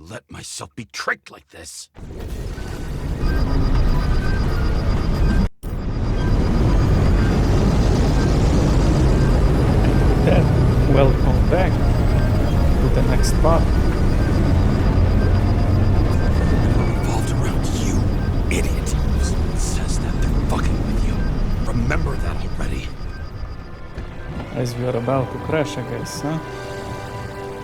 let myself be tricked like this. Then, welcome back to the next part. Revolved around you, idiot. Someone says that they're fucking with you. Remember that already. As we are about to crash, I guess, huh?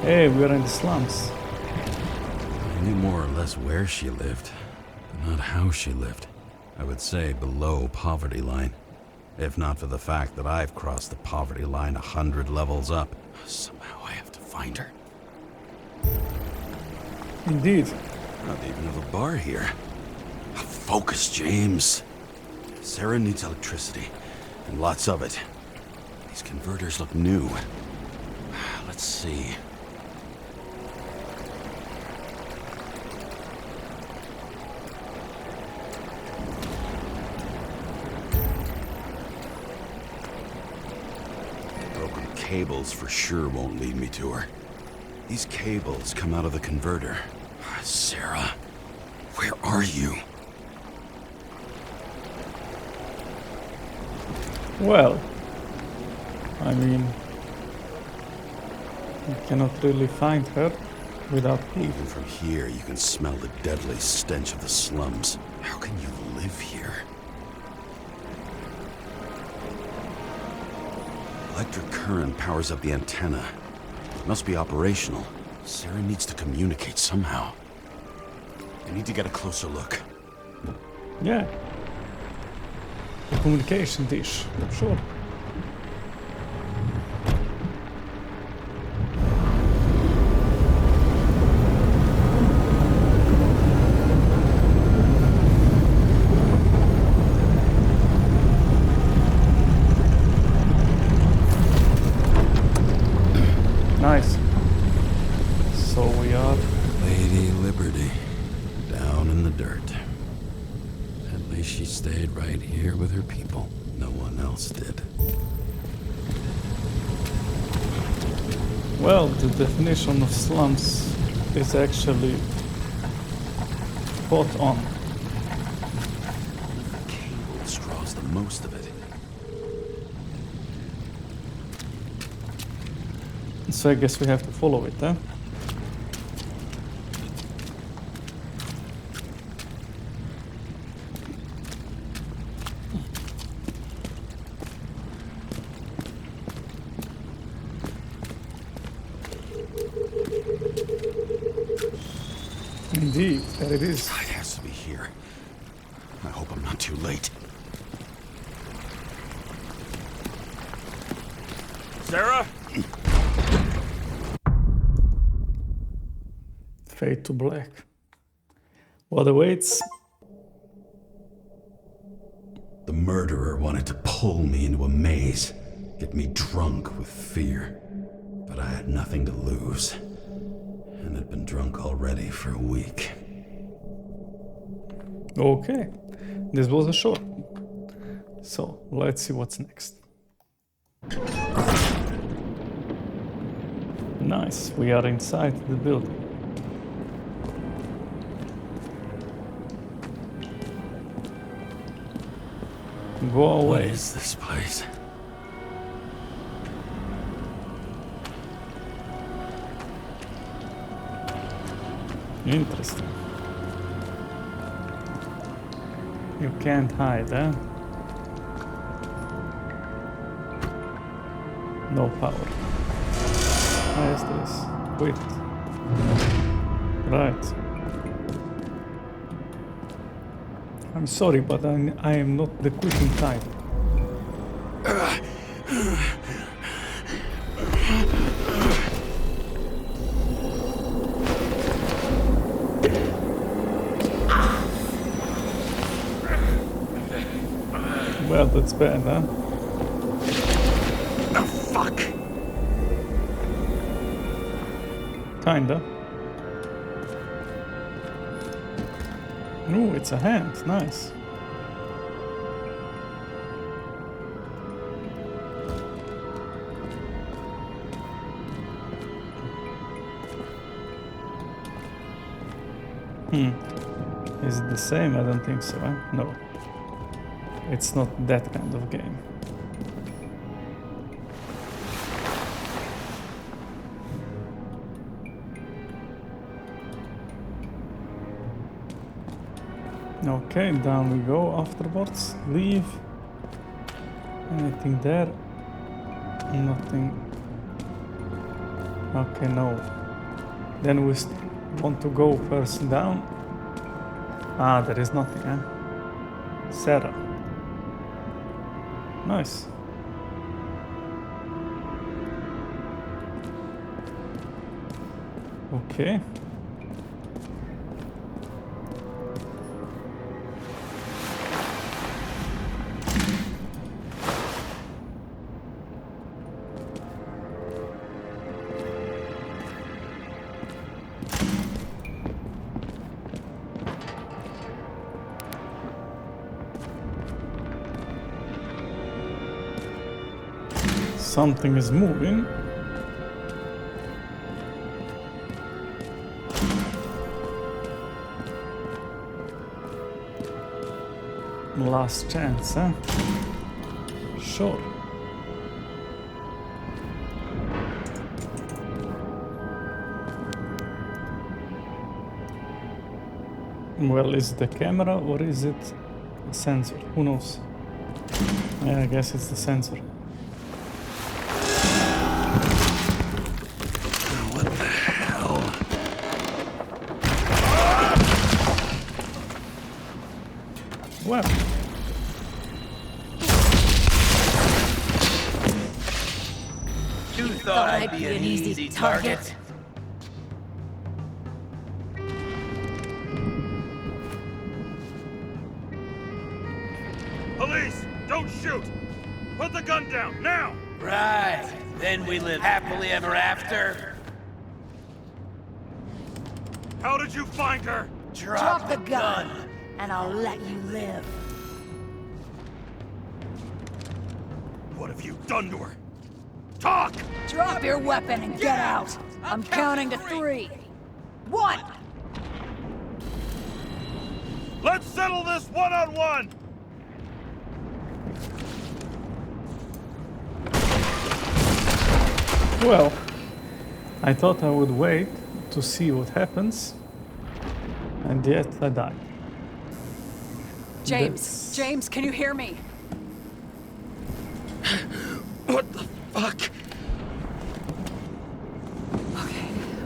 Hey, we are in the slums. I knew more or less where she lived, but not how she lived. I would say below poverty line. If not for the fact that I've crossed the poverty line 100 levels up. Somehow I have to find her. Indeed. Not even have a bar here. Focus, James. Sara needs electricity, and lots of it. These converters look new. Let's see. Broken cables for sure won't lead me to her. These cables come out of the converter. Sara, where are you? Well, I mean, you cannot really find her without heat. Even from here, you can smell the deadly stench of the slums. How can you live here? Electric current powers up the antenna. It must be operational. Sara needs to communicate somehow. I need to get a closer look. Yeah. The communication dish, sure. Nice. So we are... Lady Liberty, down in the dirt. At least she stayed right here with her people. No one else did. Well, the definition of slums is actually spot on. The cable straws the most of it. So I guess we have to follow it, huh? Indeed, there it is. It has to be here. I hope I'm not too late. Sara? Fade to black. What awaits? The murderer wanted to pull me into a maze, get me drunk with fear. But I had nothing to lose, and had been drunk already for a week. Okay, this was a short. So, let's see what's next. Nice, we are inside the building. Go away. What is this place? Interesting. You can't hide, eh? No power. Ah, yes, there is. Quit. Right. I'm sorry, but I am not the quitting type. Well, that's bad, huh? Oh, fuck! Kinda. Ooh, it's a hand. Nice. Is it the same? I don't think so. Huh? No. It's not that kind of game. Okay, down we go afterwards. Leave. Anything there? Nothing. Okay, no. Then we want to go first down. Ah, there is nothing, huh? Sara. Nice. Okay. Something is moving. Last chance, huh? Sure. Well, is it the camera or is it a sensor? Who knows? Yeah, I guess it's the sensor. What the hell? Well, You thought I'd be an easy target? Police! Don't shoot! Put the gun down, now! Right. Then we live happily ever after. How did you find her? Drop the gun. and I'll let you live. What have you done to her? Talk! Drop your weapon and get out. I'm counting to 3. 1! Let's settle this one-on-one! Well, I thought I would wait to see what happens, and yet I died. James, James, can you hear me? What the fuck?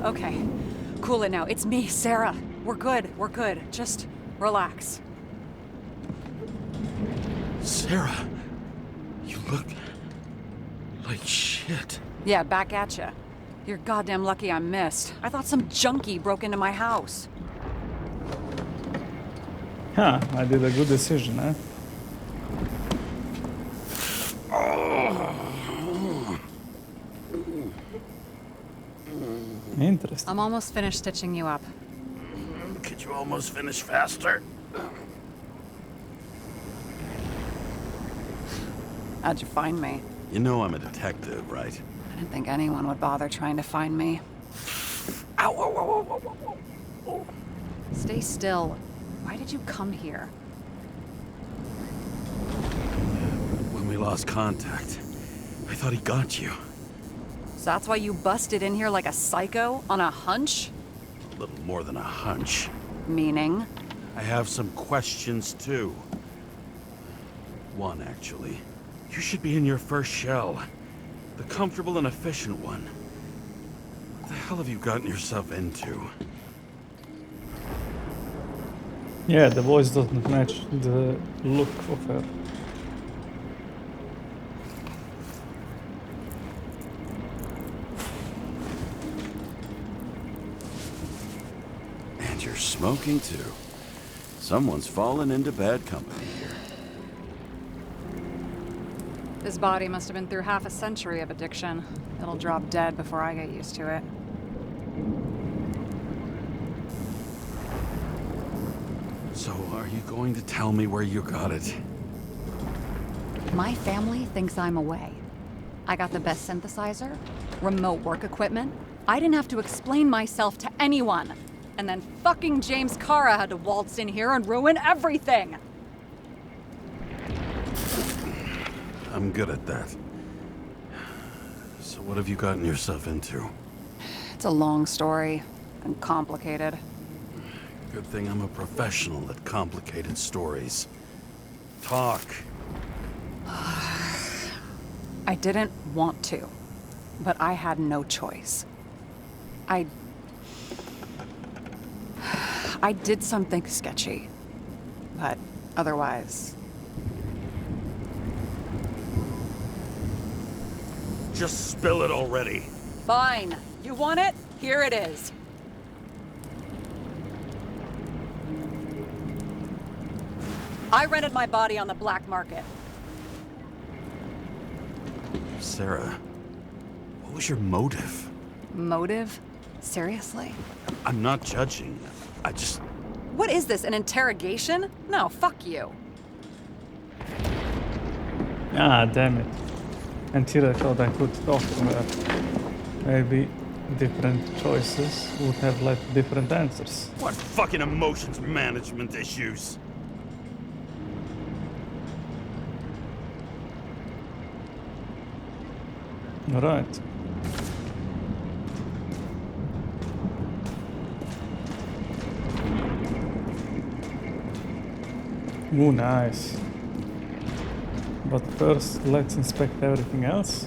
Okay. Cool it now. It's me, Sara. We're good. Just relax. Sara, you look like shit. Yeah, back at ya. You're goddamn lucky I missed. I thought some junkie broke into my house. Huh, I did a good decision, huh? Interesting. I'm almost finished stitching you up. Could you almost finish faster? How'd you find me? You know I'm a detective, right? I didn't think anyone would bother trying to find me. Ow, ow, ow, ow, ow, ow, ow. Stay still. Why did you come here? When we lost contact, I thought he got you. So that's why you busted in here like a psycho on a hunch? A little more than a hunch. Meaning? I have some questions, too. One, actually. You should be in your first shell. The comfortable and efficient one. What the hell have you gotten yourself into? Yeah, the voice doesn't match the look of her. And you're smoking, too. Someone's fallen into bad company here. This body must have been through half a century of addiction. It'll drop dead before I get used to it. So, are you going to tell me where you got it? My family thinks I'm away. I got the best synthesizer, remote work equipment. I didn't have to explain myself to anyone. And then fucking James Karra had to waltz in here and ruin everything! I'm good at that. So what have you gotten yourself into? It's a long story, and complicated. Good thing I'm a professional at complicated stories. Talk. I didn't want to, but I had no choice. I did something sketchy, but otherwise... Just spill it already. Fine. You want it? Here it is. I rented my body on the black market. Sarah, what was your motive? Motive? Seriously? I'm not judging. I just... What is this, an interrogation? No, fuck you. Ah, damn it. Until I thought I could talk to her. Maybe different choices would have led to different answers. What fucking emotions management issues? Alright. Ooh, nice. But first, let's inspect everything else.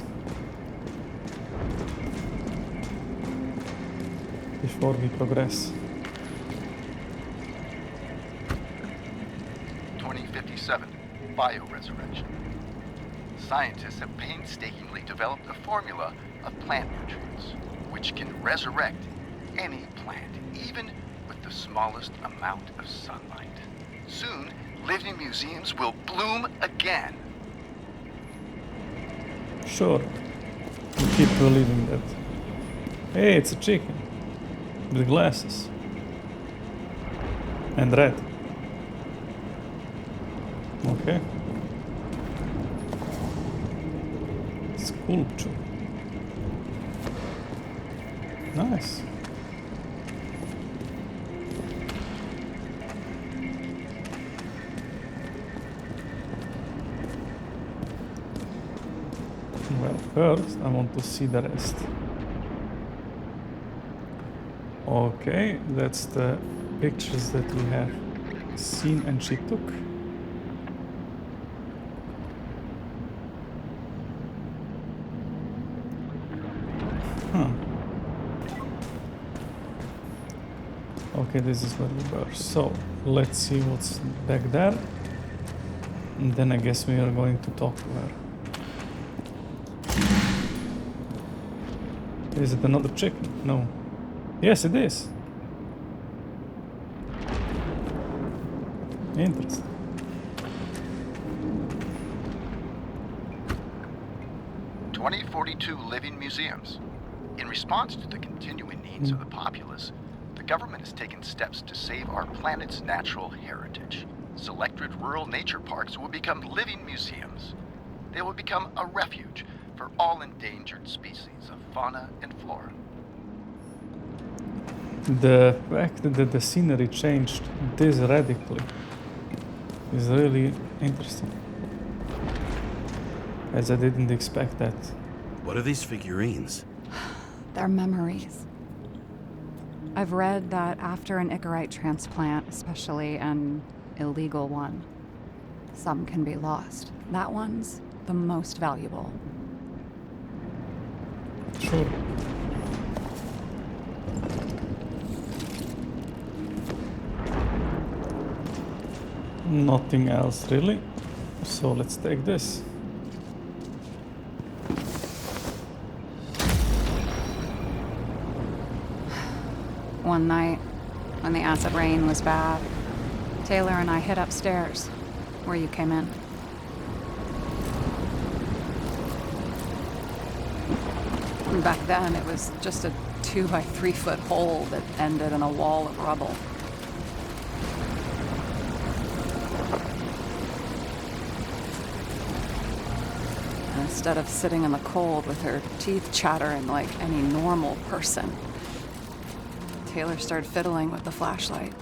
Before we progress. 2057, bioresurrection. Scientists have painstakingly developed a formula of plant nutrients, which can resurrect any plant, even with the smallest amount of sunlight. Soon, living museums will bloom again. Sure. We keep believing that. Hey, it's a chicken. With glasses. And red. Okay. Sculpture. Nice. Well, first I want to see the rest. Okay, that's the pictures that we have seen and she took. Huh. Okay, this is where we were. So, let's see what's back there. And then I guess we are going to talk to her. Is it another chicken? No. Yes, it is. Interesting. "2042 living museums. In response to the continuing needs of the populace, the government has taken steps to save our planet's natural heritage. Selected rural nature parks will become living museums. They will become a refuge for all endangered species of fauna and flora. The fact that the scenery changed this radically is really interesting. As I didn't expect that. What are these figurines? They're memories. I've read that after an Icarite transplant, especially an illegal one, some can be lost. That one's the most valuable. Sure. Nothing else really. So let's take this. One night, when the acid rain was bad, Taylor and I hid upstairs, where you came in. And back then, it was just a 2 by 3 foot hole that ended in a wall of rubble. And instead of sitting in the cold with her teeth chattering like any normal person, Taylor started fiddling with the flashlight.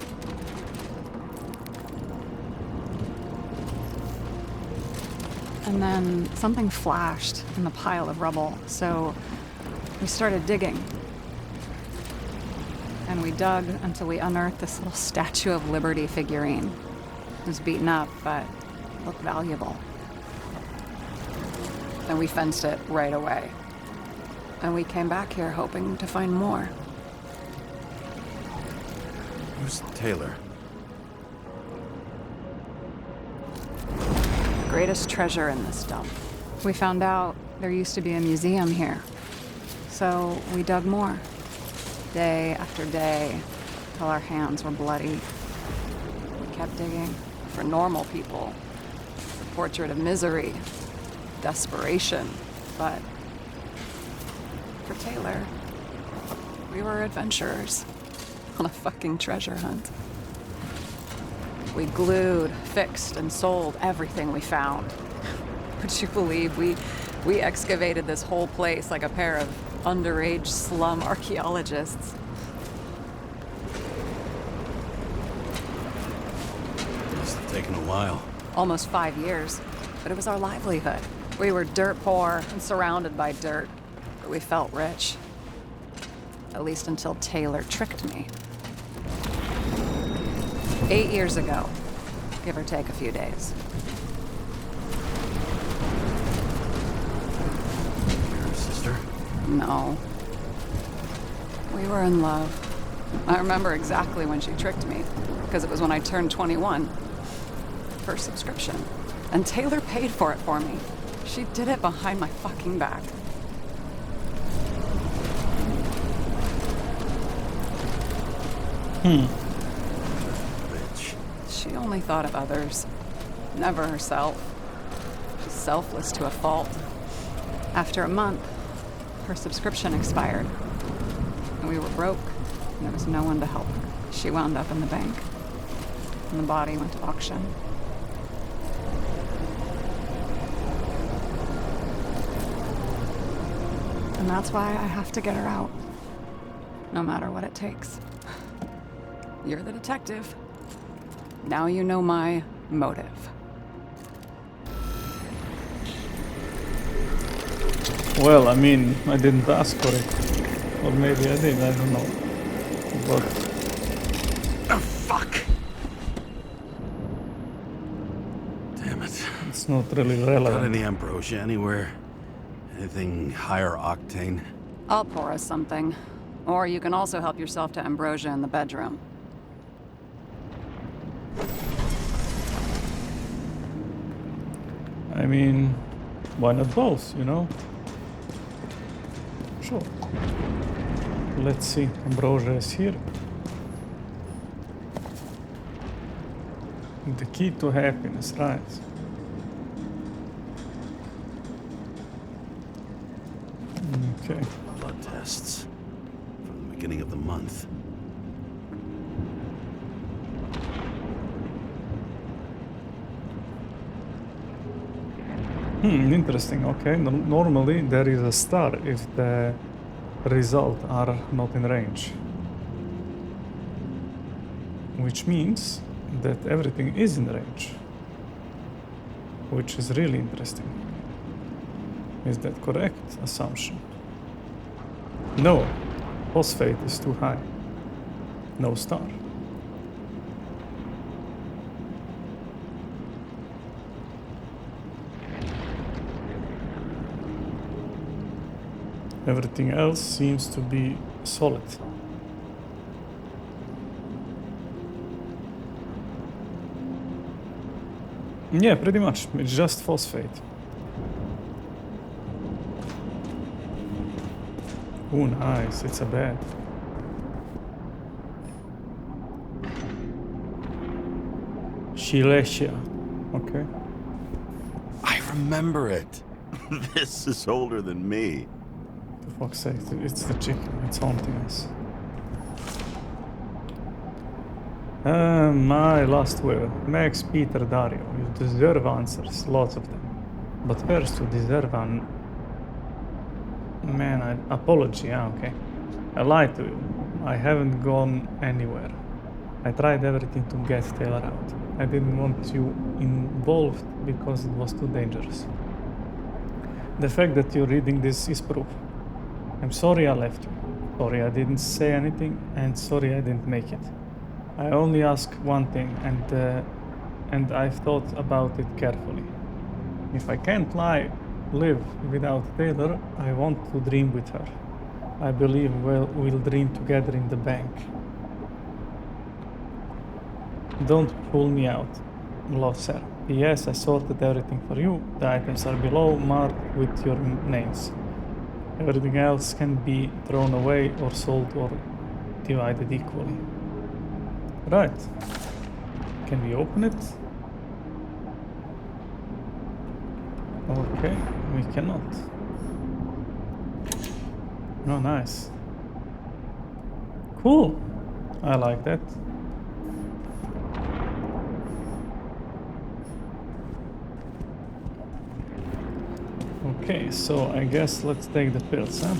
And then something flashed in the pile of rubble, so we started digging. And we dug until we unearthed this little Statue of Liberty figurine. It was beaten up, but looked valuable. And we fenced it right away. And we came back here hoping to find more. Who's Taylor? Greatest treasure in this dump. We found out there used to be a museum here. So we dug more. Day after day, till our hands were bloody. We kept digging for normal people. The portrait of misery, desperation, but for Taylor, we were adventurers on a fucking treasure hunt. We glued, fixed, and sold everything we found. Would you believe we excavated this whole place like a pair of underage slum archaeologists? Must have taken a while. Almost 5 years, but it was our livelihood. We were dirt poor and surrounded by dirt, but we felt rich. At least until Taylor tricked me. 8 years ago, give or take a few days. Your sister? No. We were in love. I remember exactly when she tricked me, because it was when I turned 21. First subscription. And Taylor paid for it for me. She did it behind my fucking back. Bitch. She only thought of others, never herself. She's selfless to a fault. After a month, her subscription expired. And we were broke, and there was no one to help her. She wound up in the bank, and the body went to auction. And that's why I have to get her out, no matter what it takes. You're the detective. Now you know my motive. Well, I mean, I didn't ask for it. Or maybe I did, I don't know. But Oh, fuck! Damn it. it's not really Got relevant. any ambrosia anywhere? Anything higher octane? I'll pour us something. Or you can also help yourself to ambrosia in the bedroom. I mean, why not both, you know? Sure. Let's see, ambrosia is here. The key to happiness, right? Okay. Blood tests. From the beginning of the month. Interesting, okay. Normally there is a star if the results are not in range. Which means that everything is in range. Which is really interesting. Is that correct assumption? No, phosphate is too high. No star. Everything else seems to be solid. Yeah, pretty much. It's just phosphate. Oh, nice. It's a bed. Silesia. Okay. I remember it. This is older than me. For fuck's sake, it's the chicken. It's haunting us. My last will. Max Peter Dario. You deserve answers. Lots of them. But first you deserve an apology. Yeah, okay. I lied to you. I haven't gone anywhere. I tried everything to get Taylor out. I didn't want you involved because it was too dangerous. The fact that you're reading this is proof. I'm sorry I left you. Sorry I didn't say anything, and sorry I didn't make it. I only ask one thing, and I've thought about it carefully. If I can't live without Taylor, I want to dream with her. I believe we'll dream together in the bank. Don't pull me out. Love, Sarah. P.S. I sorted everything for you. The items are below, marked with your names. Everything else can be thrown away or sold or divided equally. Right. Can we open it? Okay, we cannot. Oh, nice. Cool. I like that. Okay, so I guess let's take the pills, huh?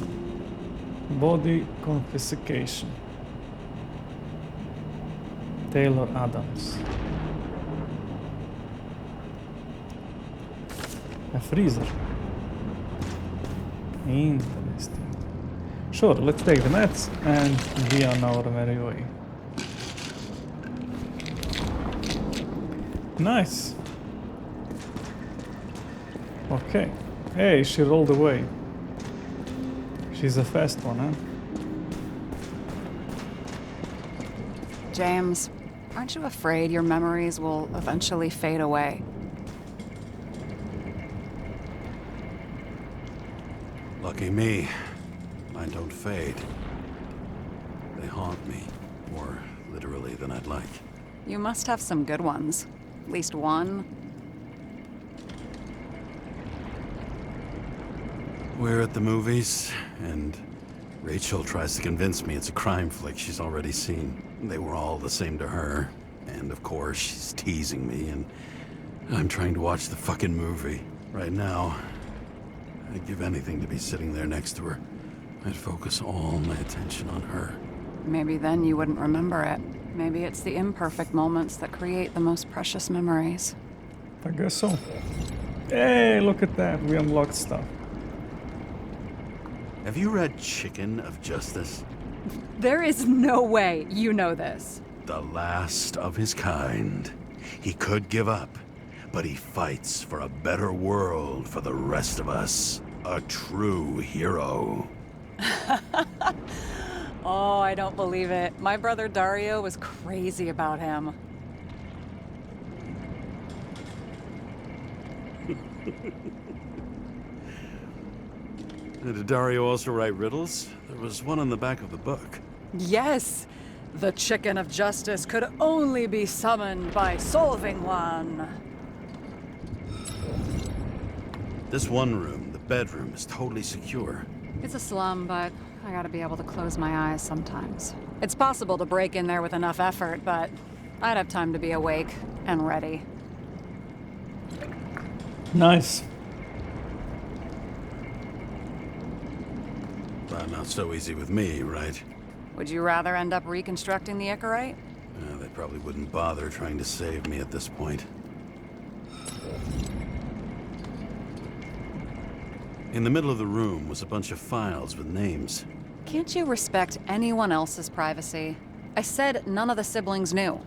Body confiscation. Taylor Adams. A freezer. Interesting. Sure, let's take the meds and be on our merry way. Nice. Okay. Hey, she rolled away. She's a fast one, huh? James, aren't you afraid your memories will eventually fade away? Lucky me. Mine don't fade. They haunt me, more literally than I'd like. You must have some good ones. At least one. We're at the movies, and Rachel tries to convince me it's a crime flick she's already seen. They were all the same to her. And of course, she's teasing me, and I'm trying to watch the fucking movie. Right now, I'd give anything to be sitting there next to her. I'd focus all my attention on her. Maybe then you wouldn't remember it. Maybe it's the imperfect moments that create the most precious memories. I guess so. Hey, look at that. We unlocked stuff. Have you read Chicken of Justice? There is no way you know this. The last of his kind. He could give up, but he fights for a better world for the rest of us. A true hero. Oh, I don't believe it. My brother Dario was crazy about him. Did Dario also write riddles? There was one on the back of the book. Yes! The Chicken of Justice could only be summoned by solving one. This one room, the bedroom, is totally secure. It's a slum, but I gotta be able to close my eyes sometimes. It's possible to break in there with enough effort, but I'd have time to be awake and ready. Nice. But not so easy with me, right? Would you rather end up reconstructing the Icarite? They probably wouldn't bother trying to save me at this point. In the middle of the room was a bunch of files with names. Can't you respect anyone else's privacy? I said none of the siblings knew.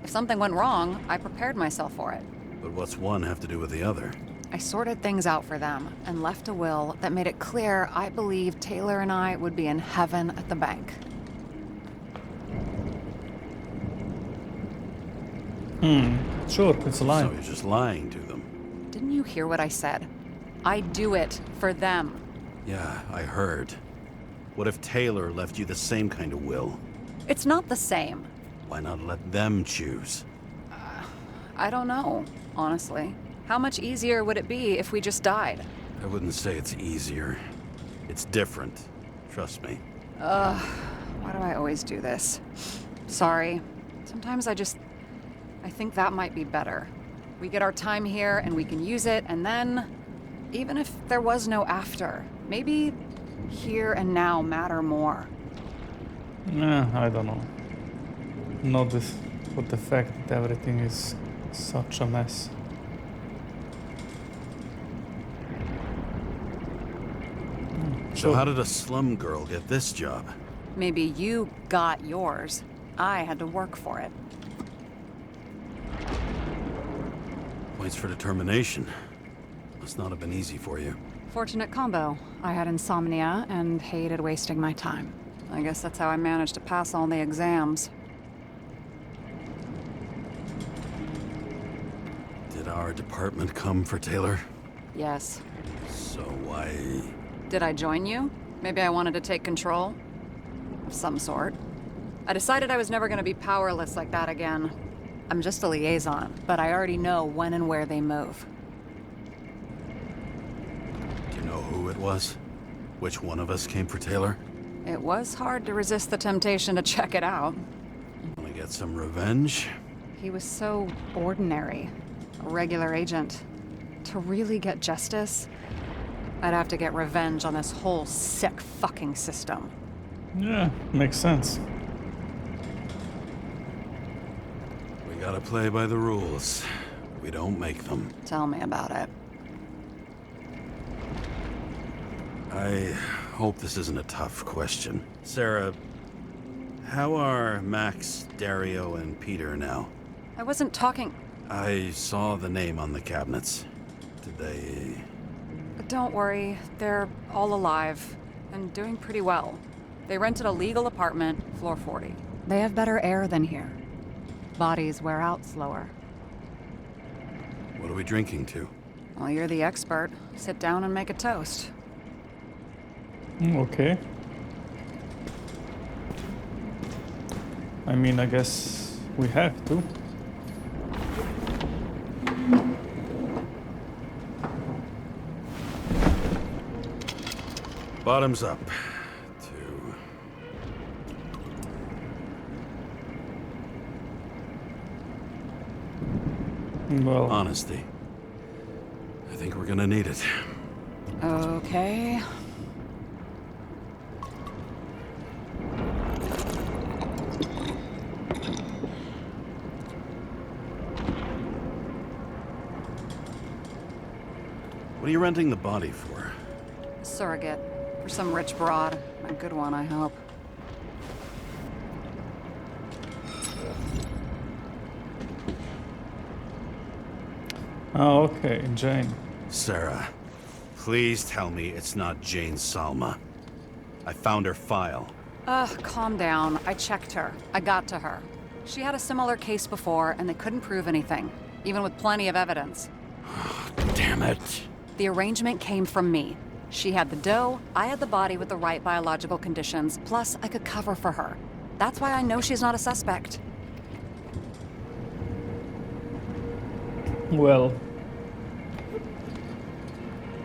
If something went wrong, I prepared myself for it. But what's one have to do with the other? I sorted things out for them and left a will that made it clear I believed Taylor and I would be in heaven at the bank. Sure, it's a lie. So you're just lying to them. Didn't you hear what I said? I do it for them. Yeah, I heard. What if Taylor left you the same kind of will? It's not the same. Why not let them choose? I don't know, honestly. How much easier would it be if we just died? I wouldn't say it's easier. It's different. Trust me. Why do I always do this? Sorry. Sometimes I think that might be better. We get our time here and we can use it, and then, even if there was no after, maybe here and now matter more. I don't know. Not this, but the fact that everything is such a mess. So how did a slum girl get this job? Maybe you got yours. I had to work for it. Points for determination. Must not have been easy for you. Fortunate combo. I had insomnia and hated wasting my time. I guess that's how I managed to pass all the exams. Did our department come for Taylor? Yes. So why... Did I join you? Maybe I wanted to take control? Of some sort. I decided I was never going to be powerless like that again. I'm just a liaison, but I already know when and where they move. Do you know who it was? Which one of us came for Taylor? It was hard to resist the temptation to check it out. Want to get some revenge? He was so ordinary. A regular agent. To really get justice, I'd have to get revenge on this whole sick fucking system. Yeah, makes sense. We gotta play by the rules. We don't make them. Tell me about it. I hope this isn't a tough question. Sarah, how are Max, Dario, and Peter now? I wasn't talking... I saw the name on the cabinets. Did they... Don't worry, they're all alive and doing pretty well. They rented a legal apartment, floor 40. They have better air than here. Bodies wear out slower. What are we drinking to? Well, you're the expert. Sit down and make a toast. Okay. I mean, I guess we have to. Bottoms up. Well, Honesty. I think we're gonna need it. Okay. What are you renting the body for? Surrogate. For some rich broad. A good one, I hope. oh, okay, Jane. Sarah, please tell me it's not Jane Salma. I found her file. Calm down. I checked her. I got to her. She had a similar case before, and they couldn't prove anything, even with plenty of evidence. Damn it. The arrangement came from me. She had the dough, I had the body with the right biological conditions, plus I could cover for her. That's why I know she's not a suspect. Well,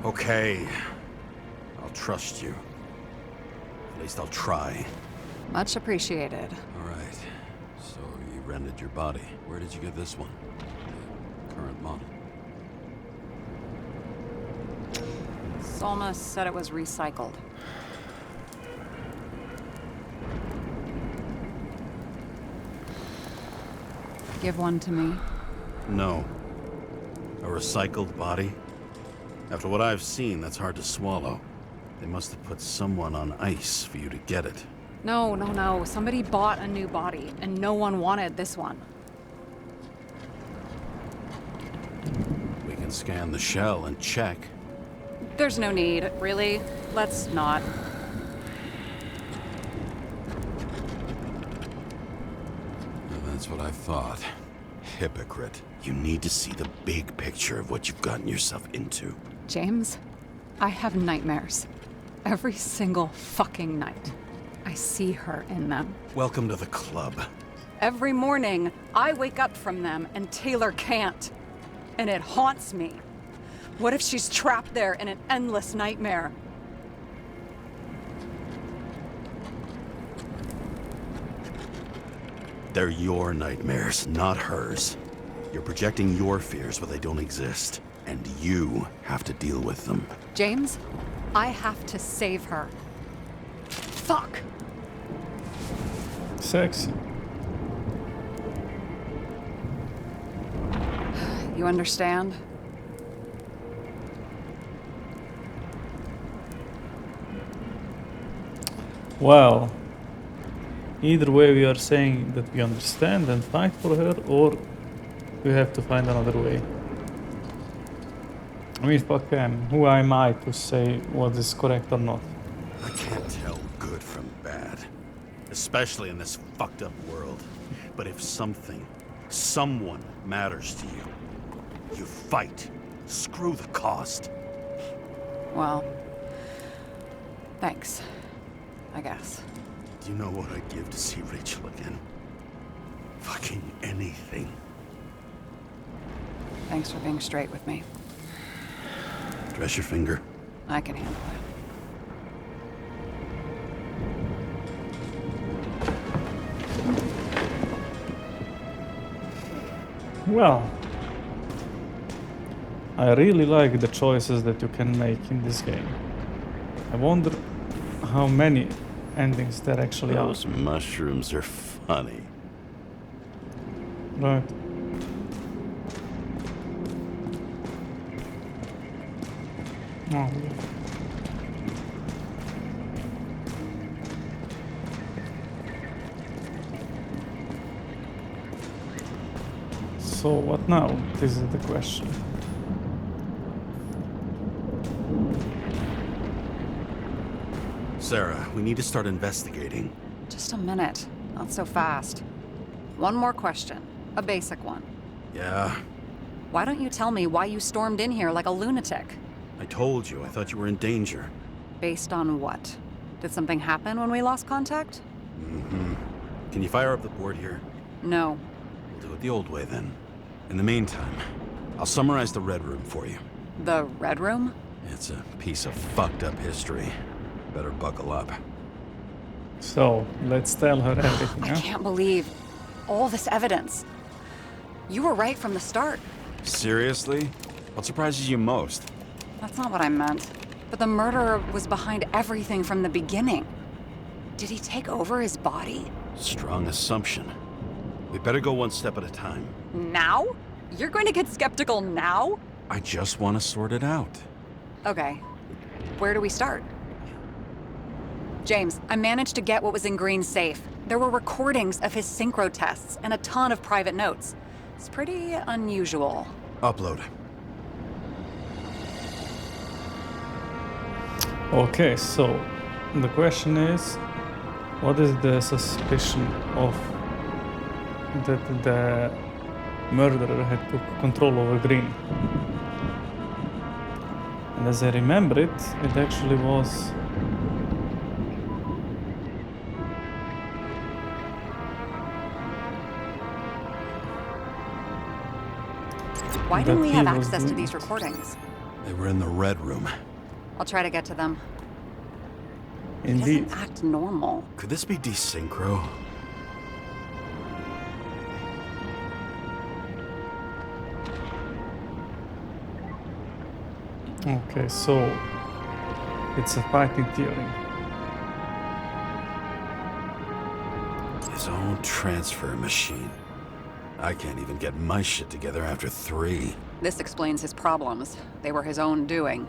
Okay. I'll trust you. At least I'll try. Much appreciated. All right. So you rented your body. Where did you get this one? The current model. Salma said it was recycled. Give one to me. No. A recycled body? After what I've seen, that's hard to swallow. They must have put someone on ice for you to get it. No. Somebody bought a new body, and no one wanted this one. We can scan the shell and check. There's no need, really. Let's not. That's what I thought. Hypocrite. You need to see the big picture of what you've gotten yourself into. James, I have nightmares. Every single fucking night. I see her in them. Welcome to the club. Every morning, I wake up from them and Taylor can't. And it haunts me. What if she's trapped there in an endless nightmare? They're your nightmares, not hers. You're projecting your fears where they don't exist, and you have to deal with them. James, I have to save her. Fuck! sexy. You understand? Well, either way we are saying that we understand and fight for her, or we have to find another way. I mean, fuck them. Who am I to say what is correct or not? I can't tell good from bad, especially in this fucked up world. But if someone matters to you, you fight. Screw the cost. Well, thanks, I guess. Do you know what I'd give to see Rachel again? Fucking anything. Thanks for being straight with me. Dress your finger. I can handle it. Well, I really like the choices that you can make in this game. I wonder how many endings there actually are. Those mushrooms are funny. Right. Oh, yeah. So what now? This is the question. Sarah, we need to start investigating. Just a minute. Not so fast. One more question. A basic one. Yeah, Why don't you tell me why you stormed in here like a lunatic? I told you. I thought you were in danger. Based on what? Did something happen when we lost contact? Mm-hmm. Can you fire up the board here? No. We'll do it the old way then. In the meantime, I'll summarize the Red Room for you. The Red Room? It's a piece of fucked up history. Better buckle up. So let's tell her everything. I Huh? can't believe all this evidence. You were right from the start. Seriously? What surprises you most? That's not what I meant. But the murderer was behind everything from the beginning. Did he take over his body? Strong assumption. We better go one step at a time. Now? You're going to get skeptical now? I just want to sort it out. Okay. Where do we start? James, I managed to get what was in Green's safe. There were recordings of his synchro tests and a ton of private notes. It's pretty unusual. Upload. Okay, so the question is, what is the suspicion of that the murderer had took control over Green? And as I remember it actually was Why didn't we that have he was access to doing these it. recordings? They were in the Red Room. I'll try to get to them. He indeed. doesn't act normal. Could this be desynchro? Okay, so it's a fighting theory. His own transfer machine. I can't even get my shit together after 3. This explains his problems. They were his own doing.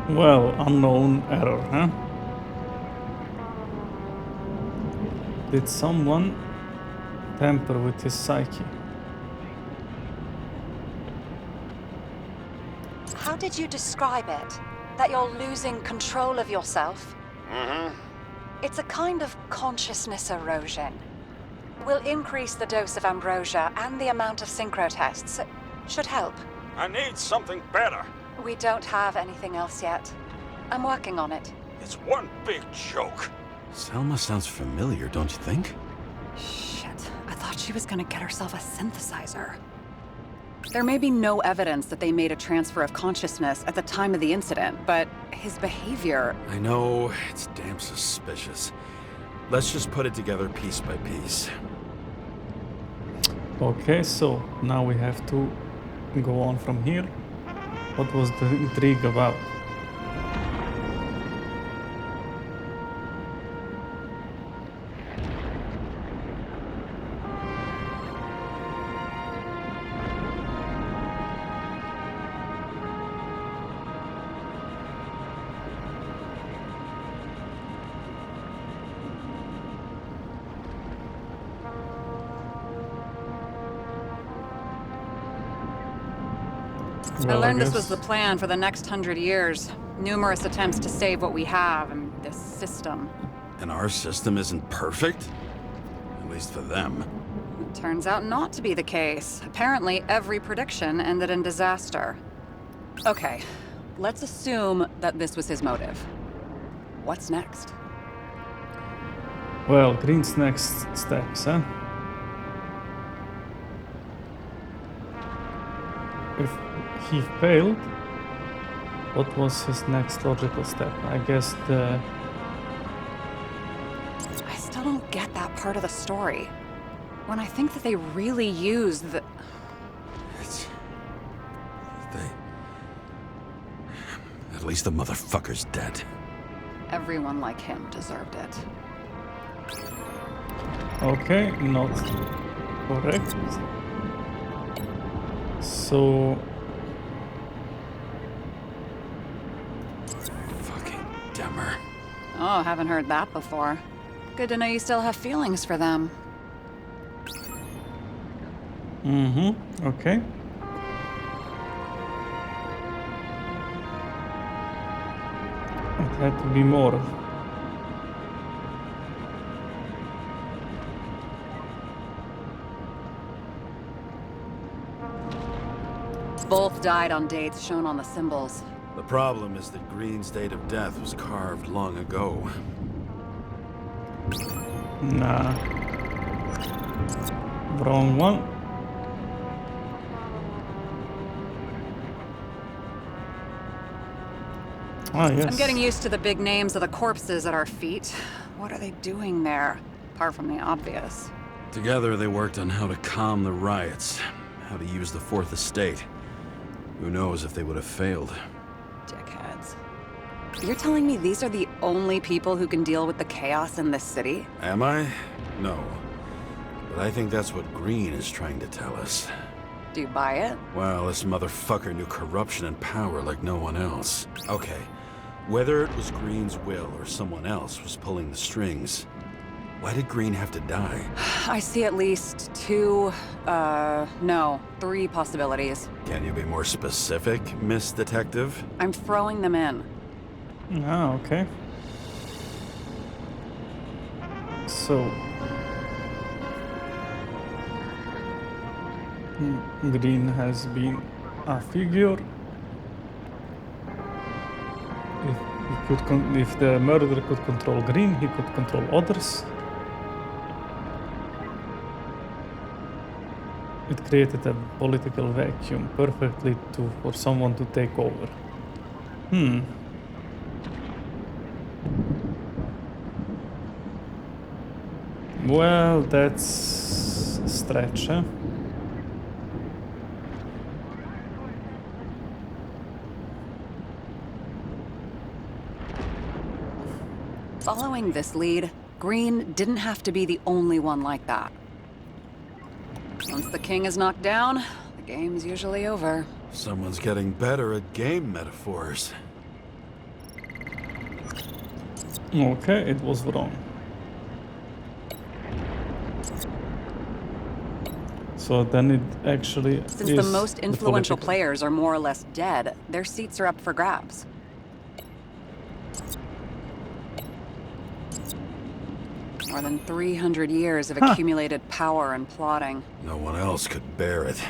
Well, unknown error, huh? Did someone tamper with his psyche? How did you describe it? That you're losing control of yourself? Mm-hmm. It's a kind of consciousness erosion. We'll increase the dose of ambrosia and the amount of synchro tests. It should help. I need something better. We don't have anything else yet. I'm working on it. It's one big joke. Selma sounds familiar, don't you think? Shit, I thought she was gonna get herself a synthesizer. There may be no evidence that they made a transfer of consciousness at the time of the incident, but his behavior... I know, it's damn suspicious. Let's just put it together piece by piece. Okay, so now we have to go on from here? What was the intrigue about? I learned this guess- was the plan for the next 100 years. Numerous attempts to save what we have and this system. And our system isn't perfect? At least for them. It turns out not to be the case. Apparently, every prediction ended in disaster. Okay, let's assume that this was his motive. What's next? Well, Green's next steps, huh? If he failed, what was his next logical step? I guess the... I still don't get that part of the story. When I think that they really used the... It's... They... At least the motherfucker's dead. Everyone like him deserved it. Okay, not correct. So... Fucking Demmer. Oh, haven't heard that before. Good to know you still have feelings for them. Mm-hmm, okay. It had to be more. Both died on dates shown on the symbols. The problem is that Green's date of death was carved long ago. Nah. Wrong one. Ah, yes. I'm getting used to the big names of the corpses at our feet. What are they doing there? Apart from the obvious. Together they worked on how to calm the riots, how to use the Fourth Estate. Who knows if they would have failed. Dickheads. You're telling me these are the only people who can deal with the chaos in this city? Am I? No. But I think that's what Green is trying to tell us. Do you buy it? Well, this motherfucker knew corruption and power like no one else. Okay, whether it was Green's will or someone else was pulling the strings, why did Green have to die? I see at least three possibilities. Can you be more specific, Miss Detective? I'm throwing them in. Ah, okay. So... Green has been a figure. If the murderer could control Green, he could control others. It created a political vacuum perfectly for someone to take over. Well, that's a stretch, huh? Following this lead, Green didn't have to be the only one like that. Once the king is knocked down, the game's usually over. Someone's getting better at game metaphors. Okay, it was wrong. So then it actually Since is the most influential political. players are more or less dead, their seats are up for grabs. More than 300 years of accumulated power and plotting. No one else could bear it.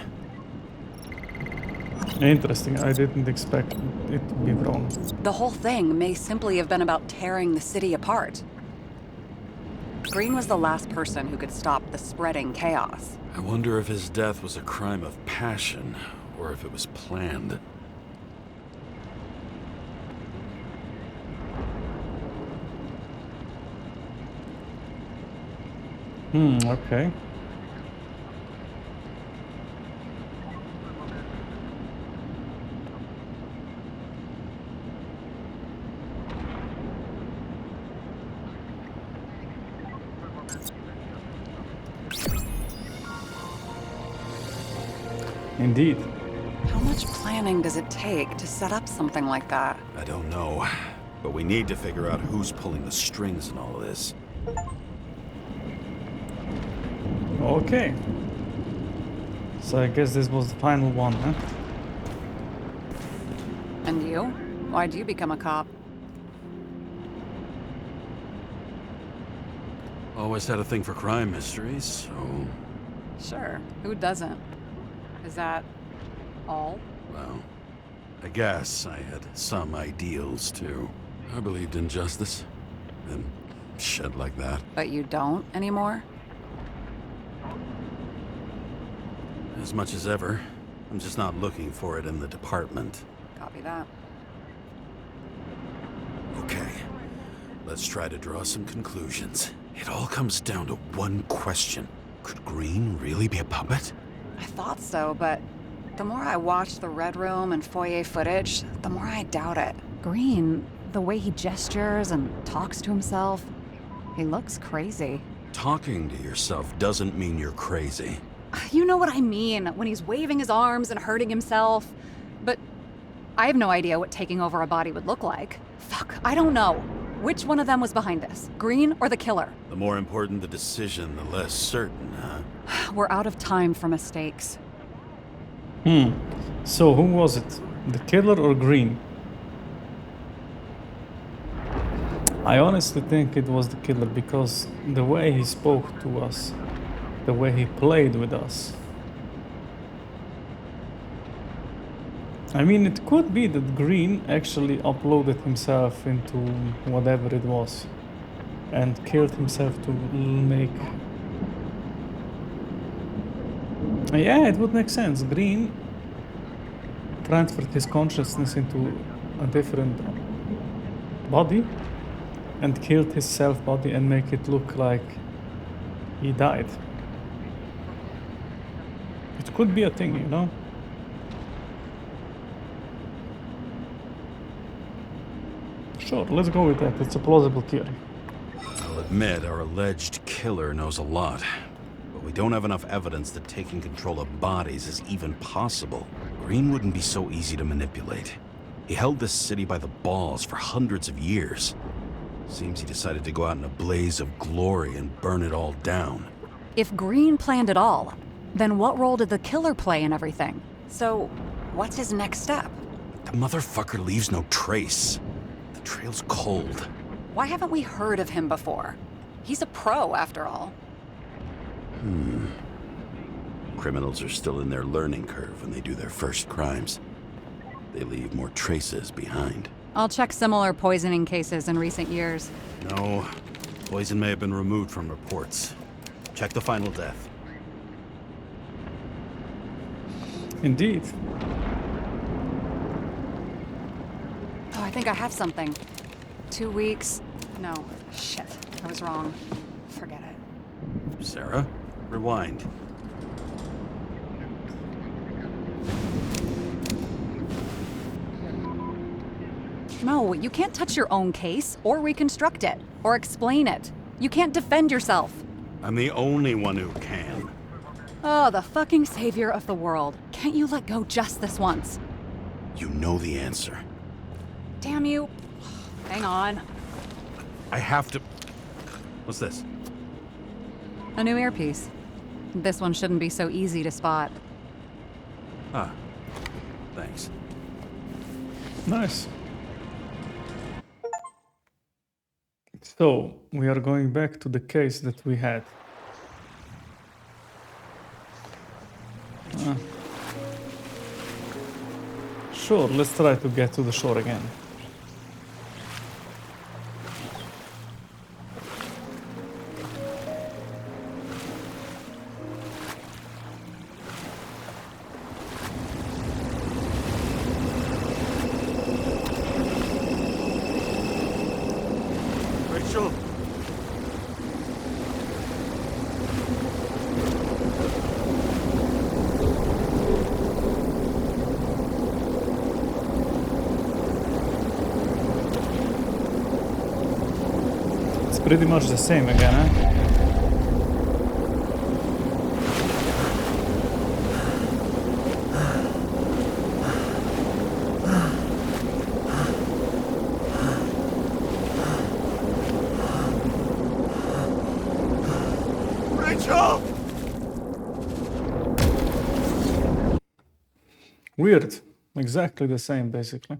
Interesting, I didn't expect it to be wrong. The whole thing may simply have been about tearing the city apart. Green was the last person who could stop the spreading chaos. I wonder if his death was a crime of passion, or if it was planned. Okay. Indeed. How much planning does it take to set up something like that? I don't know, but we need to figure out who's pulling the strings in all of this. Okay. So I guess this was the final one, huh? And you? Why'd you become a cop? Always had a thing for crime mysteries, so... Sure, who doesn't? Is that all? Well, I guess I had some ideals, too. I believed in justice, and shit like that. But you don't anymore? As much as ever. I'm just not looking for it in the department. Copy that. Okay, let's try to draw some conclusions. It all comes down to one question. Could Green really be a puppet? I thought so, but the more I watch the Red Room and foyer footage, the more I doubt it. Green, the way he gestures and talks to himself, he looks crazy. Talking to yourself doesn't mean you're crazy. You know what I mean, when he's waving his arms and hurting himself. But I have no idea what taking over a body would look like. Fuck, I don't know. Which one of them was behind this? Green or the killer? The more important the decision, the less certain, huh? We're out of time for mistakes. So who was it? The killer or Green? I honestly think it was the killer because the way he spoke to us, the way he played with us. I mean, it could be that Green actually uploaded himself into whatever it was and killed himself to make... Yeah, it would make sense. Green transferred his consciousness into a different body and killed his self body and make it look like he died. It could be a thing, you know? Sure, let's go with that. It's a plausible theory. I'll admit our alleged killer knows a lot, but we don't have enough evidence that taking control of bodies is even possible. Green wouldn't be so easy to manipulate. He held this city by the balls for hundreds of years. Seems he decided to go out in a blaze of glory and burn it all down. If Green planned it all, then what role did the killer play in everything? So, what's his next step? The motherfucker leaves no trace. The trail's cold. Why haven't we heard of him before? He's a pro, after all. Criminals are still in their learning curve when they do their first crimes. They leave more traces behind. I'll check similar poisoning cases in recent years. No, poison may have been removed from reports. Check the final death. Indeed. Oh, I think I have something. 2 weeks. No, shit. I was wrong. Forget it. Sarah, rewind. No, you can't touch your own case, or reconstruct it, or explain it. You can't defend yourself. I'm the only one who can. Oh, the fucking savior of the world. Can't you let go just this once? You know the answer. Damn you. Hang on. I have to... What's this? A new earpiece. This one shouldn't be so easy to spot. Ah, thanks. Nice. So, we are going back to the case that we had. Sure, let's try to get to the shore again. Rachel! It's pretty much the same again, huh? Weird. Exactly the same, basically.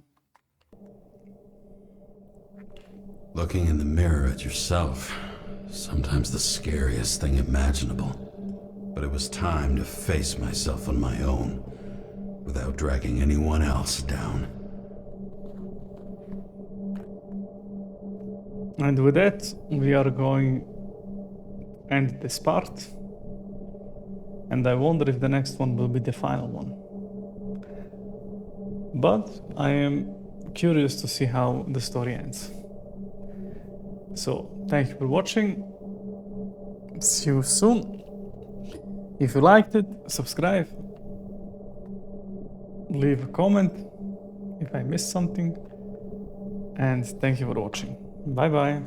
Looking in the mirror at yourself, sometimes the scariest thing imaginable. But it was time to face myself on my own, without dragging anyone else down. And with that, we are going to end this part. And I wonder if the next one will be the final one. But I am curious to see how the story ends. So, thank you for watching. See you soon. If you liked it, subscribe. Leave a comment if I missed something. And thank you for watching. Bye bye.